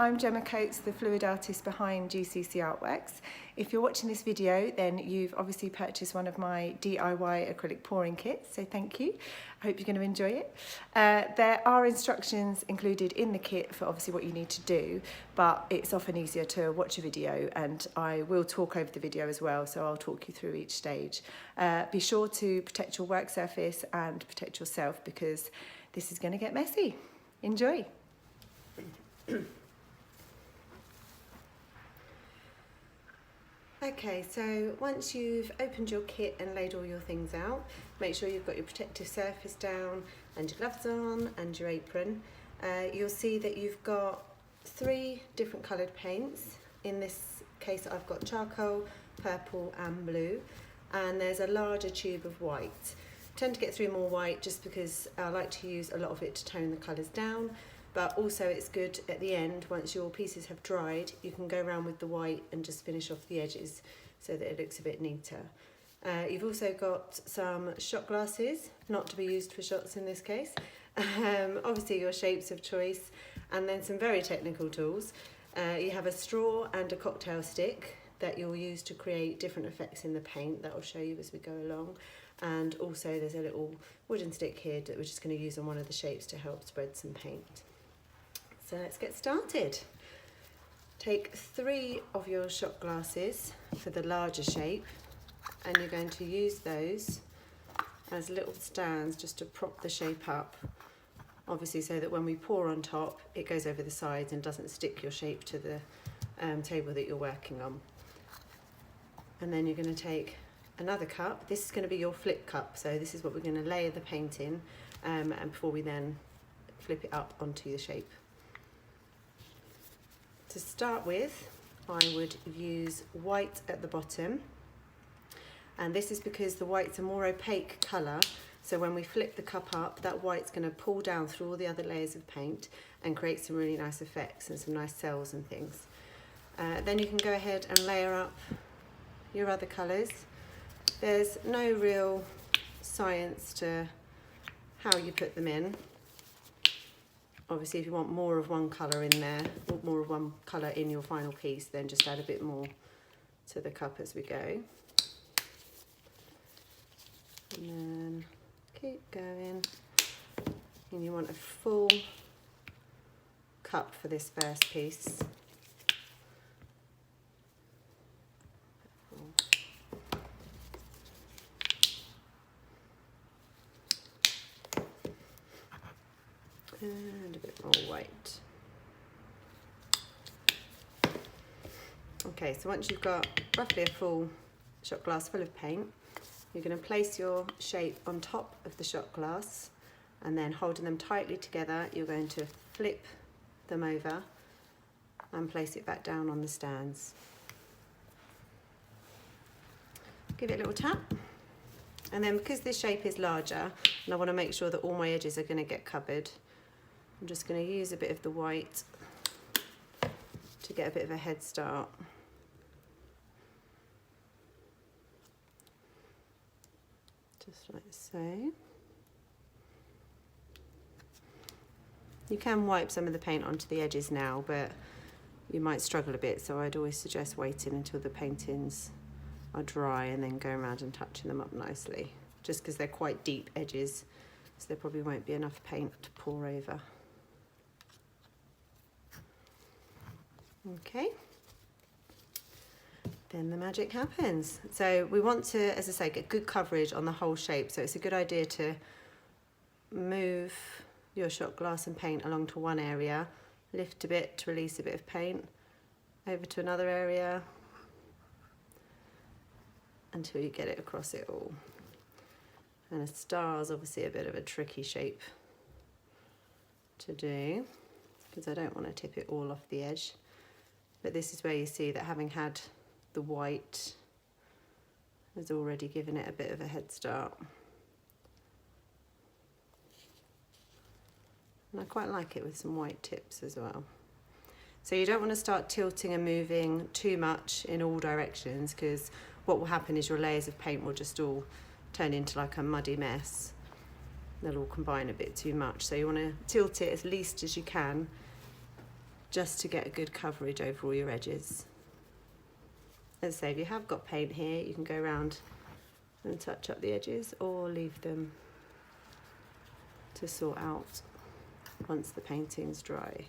I'm Gemma, the fluid artist behind GCC Artworks. If you're watching this video, then you've obviously purchased one of my DIY acrylic pouring kits, so thank you. I hope you're going to enjoy it. There are instructions included in the kit for obviously what you need to do, but it's often easier to watch a video, and I will talk over the video as well, so I'll talk you through each stage. Be sure to protect your work surface and protect yourself, because this is going to get messy. Enjoy. Okay, so once you've opened your kit and laid all your things out, make sure you've got your protective surface down and your gloves on and your apron. You'll see that you've got 3 different coloured paints. In this case I've got charcoal, purple and blue, and there's a larger tube of white. I tend to get through more white just because I like to use a lot of it to tone the colours down. But also it's good at the end, once your pieces have dried, you can go around with the white and just finish off the edges so that it looks a bit neater. You've also got some shot glasses, not to be used for shots in this case. Obviously your shapes of choice, and then some very technical tools. You have a straw and a cocktail stick that you'll use to create different effects in the paint that I'll show you as we go along. And also there's a little wooden stick here that we're just going to use on one of the shapes to help spread some paint. So let's get started. Take 3 of your shot glasses for the larger shape, and you're going to use those as little stands just to prop the shape up, obviously so that when we pour on top it goes over the sides and doesn't stick your shape to the table that you're working on. And then you're going to take another cup. This is going to be your flip cup, so this is what we're going to layer the paint in and before we then flip it up onto the shape. To start with, I would use white at the bottom, and this is because the white's a more opaque colour, so when we flip the cup up, that white's going to pull down through all the other layers of paint and create some really nice effects and some nice cells and things. Then you can go ahead and layer up your other colours. There's no real science to how you put them in. Obviously if you want more of one colour in there, or more of one colour in your final piece, then just add a bit more to the cup as we go. And then keep going. And you want a full cup for this first piece. And a bit more white. Okay, so once you've got roughly a full shot glass full of paint, you're going to place your shape on top of the shot glass, and then holding them tightly together, you're going to flip them over and place it back down on the stands. Give it a little tap, and then because this shape is larger and I want to make sure that all my edges are going to get covered, I'm just going to use a bit of the white to get a bit of a head start. Just like so. You can wipe some of the paint onto the edges now, but you might struggle a bit, so I'd always suggest waiting until the paintings are dry and then going around and touching them up nicely, just because they're quite deep edges, so there probably won't be enough paint to pour over. Okay, then the magic happens. So we want to, as I say, get good coverage on the whole shape, so it's a good idea to move your shot glass and paint along to one area, lift a bit to release a bit of paint, over to another area, until you get it across it all. And a star is obviously a bit of a tricky shape to do, because I don't want to tip it all off the edge. But this is where you see that having had the white has already given it a bit of a head start. And I quite like it with some white tips as well. So you don't want to start tilting and moving too much in all directions, because what will happen is your layers of paint will just all turn into like a muddy mess. They'll all combine a bit too much. So you want to tilt it as least as you can just to get a good coverage over all your edges. As I say, if you have got paint here, you can go around and touch up the edges or leave them to sort out once the painting's dry.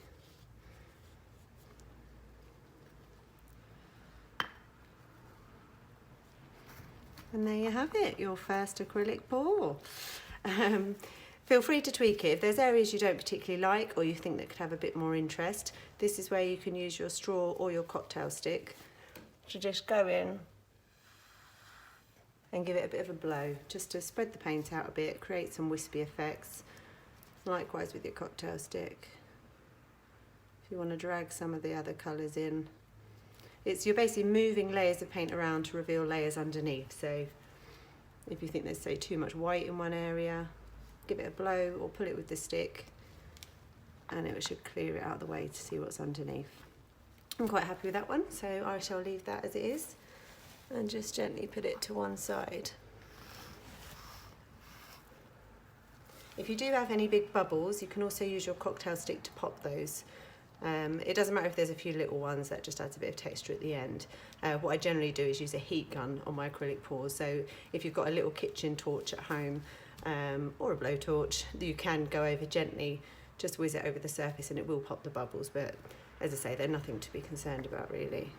And there you have it, your first acrylic pour. Feel free to tweak it. If there's areas you don't particularly like or you think that could have a bit more interest, this is where you can use your straw or your cocktail stick to just go in and give it a bit of a blow, just to spread the paint out a bit, create some wispy effects. Likewise with your cocktail stick. If you want to drag some of the other colours in. You're basically moving layers of paint around to reveal layers underneath. So if you think there's, say, too much white in one area, give it a blow or pull it with the stick and it should clear it out of the way to see what's underneath. I'm quite happy with that one, so I shall leave that as it is and just gently put it to one side. If you do have any big bubbles, you can also use your cocktail stick to pop those. It doesn't matter if there's a few little ones, that just adds a bit of texture at the end. What I generally do is use a heat gun on my acrylic pours, so if you've got a little kitchen torch at home or a blowtorch, you can go over gently, just whiz it over the surface and it will pop the bubbles, but as I say, they're nothing to be concerned about really.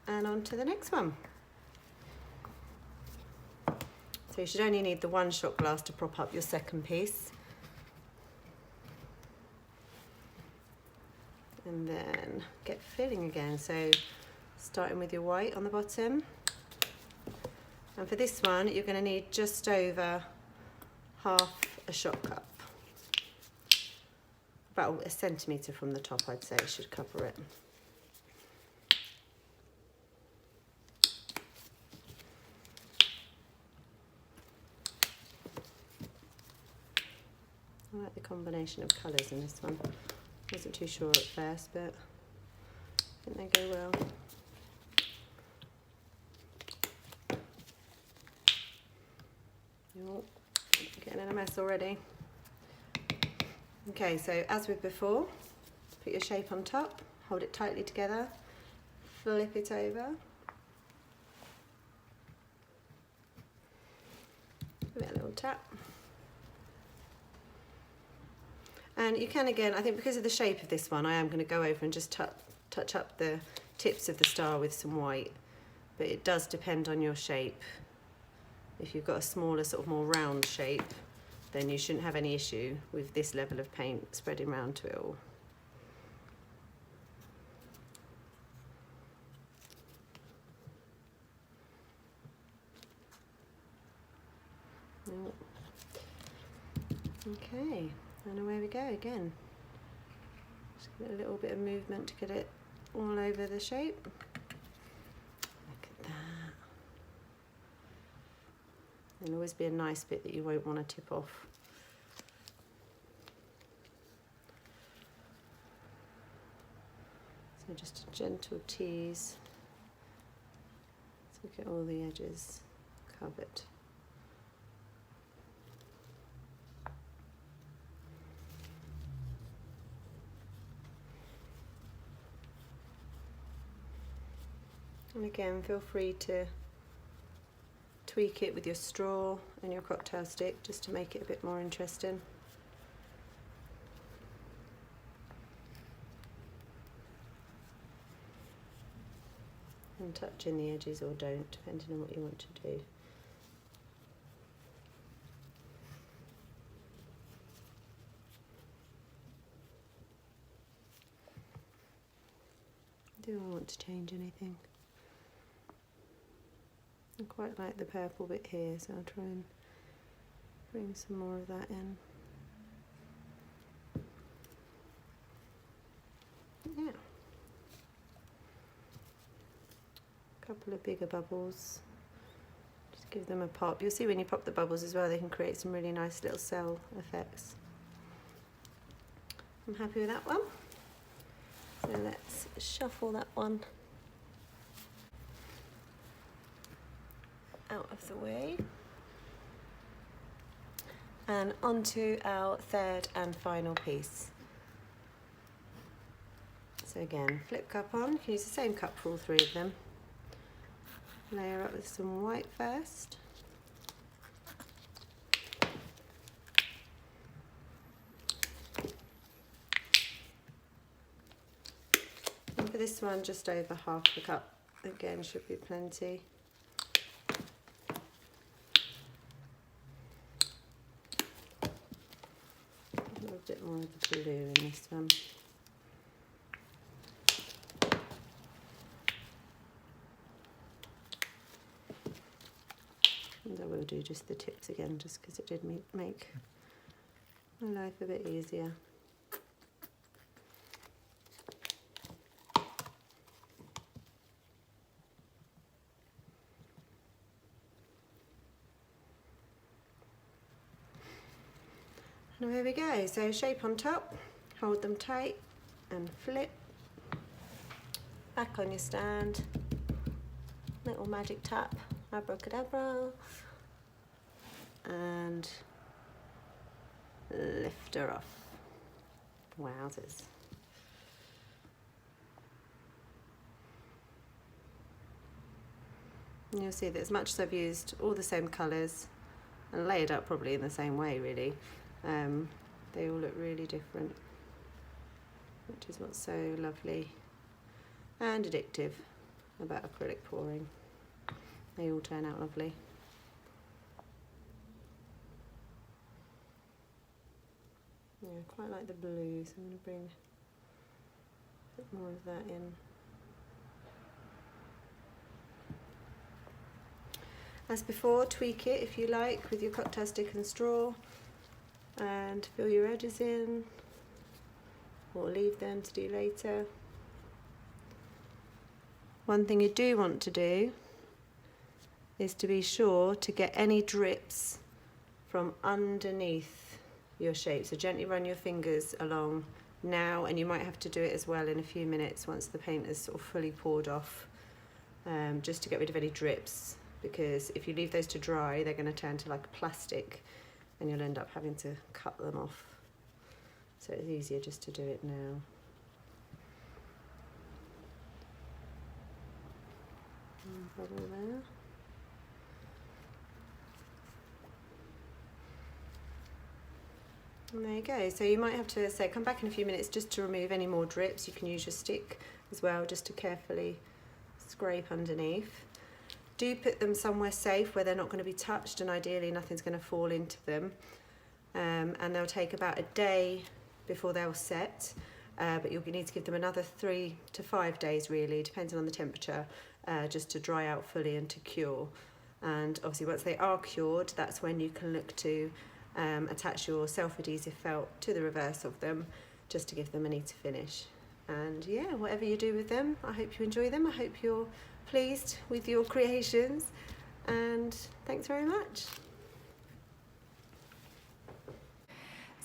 And on to the next one. So you should only need the one shot glass to prop up your second piece. And then get filling again, so starting with your white on the bottom. And for this one, you're going to need just over half a shot cup. About a centimetre from the top, I'd say, should cover it. I like the combination of colours in this one. Wasn't too sure at first, but I think they go well. Oh, getting in a mess already. Okay, so as with before, put your shape on top, hold it tightly together, flip it over. Give it a little tap. And you can, again, I think because of the shape of this one, I am going to go over and just touch up the tips of the star with some white. But it does depend on your shape. If you've got a smaller, sort of more round shape, then you shouldn't have any issue with this level of paint spreading around to it all. Okay. And away we go again. Just get a little bit of movement to get it all over the shape. Look at that. There'll always be a nice bit that you won't want to tip off. So just a gentle tease to get all the edges covered. And again, feel free to tweak it with your straw and your cocktail stick just to make it a bit more interesting. And touch in the edges or don't, depending on what you want to do. Do I want to change anything? I quite like the purple bit here, so I'll try and bring some more of that in. Yeah. A couple of bigger bubbles. Just give them a pop. You'll see when you pop the bubbles as well, they can create some really nice little cell effects. I'm happy with that one. So let's shuffle that one out of the way and onto our third and final piece. So again, flip cup on, you can use the same cup for all three of them. Layer up with some white first. And for this one, just over half the cup. Again, should be plenty. A little bit more of the blue in this one. And I will do just the tips again, just because it did make my life a bit easier. And here we go. So shape on top, hold them tight and flip. Back on your stand. Little magic tap, abracadabra. And lift her off. Wowzers. And you'll see that as much as I've used all the same colours and layered up probably in the same way really, they all look really different, which is what's so lovely and addictive about acrylic pouring. They all turn out lovely. Yeah, I quite like the blue, so I'm going to bring a bit more of that in. As before, tweak it if you like with your cocktail stick and straw, and fill your edges in, or leave them to do later. One thing you do want to do is to be sure to get any drips from underneath your shape. So gently run your fingers along now, and you might have to do it as well in a few minutes once the paint is sort of fully poured off, just to get rid of any drips, because if you leave those to dry, they're going to turn to like plastic and you'll end up having to cut them off. So it's easier just to do it now. Bubble there. And there you go. So you might have to say, come back in a few minutes just to remove any more drips. You can use your stick as well, just to carefully scrape underneath. Do put them somewhere safe where they're not going to be touched, and ideally nothing's going to fall into them. And they'll take about a day before they'll set, but you'll need to give them another 3 to 5 days really, depending on the temperature, just to dry out fully and to cure. And obviously once they are cured, that's when you can look to attach your self-adhesive felt to the reverse of them, just to give them a neater finish. And yeah, whatever you do with them, I hope you enjoy them. I hope you're pleased with your creations, and thanks very much.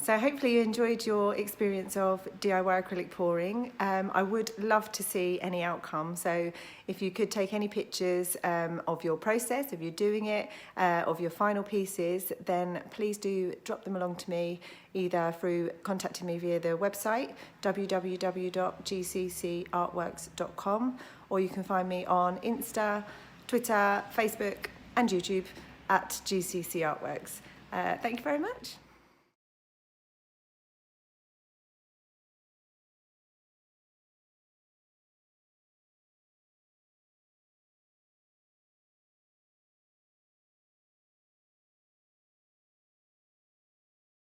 So hopefully you enjoyed your experience of DIY acrylic pouring. I would love to see any outcome, so if you could take any pictures of your process, if you're doing it, of your final pieces, then please do drop them along to me, either through contacting me via the website www.gccartworks.com, or you can find me on Insta, Twitter, Facebook and YouTube at GCC Artworks. Thank you very much.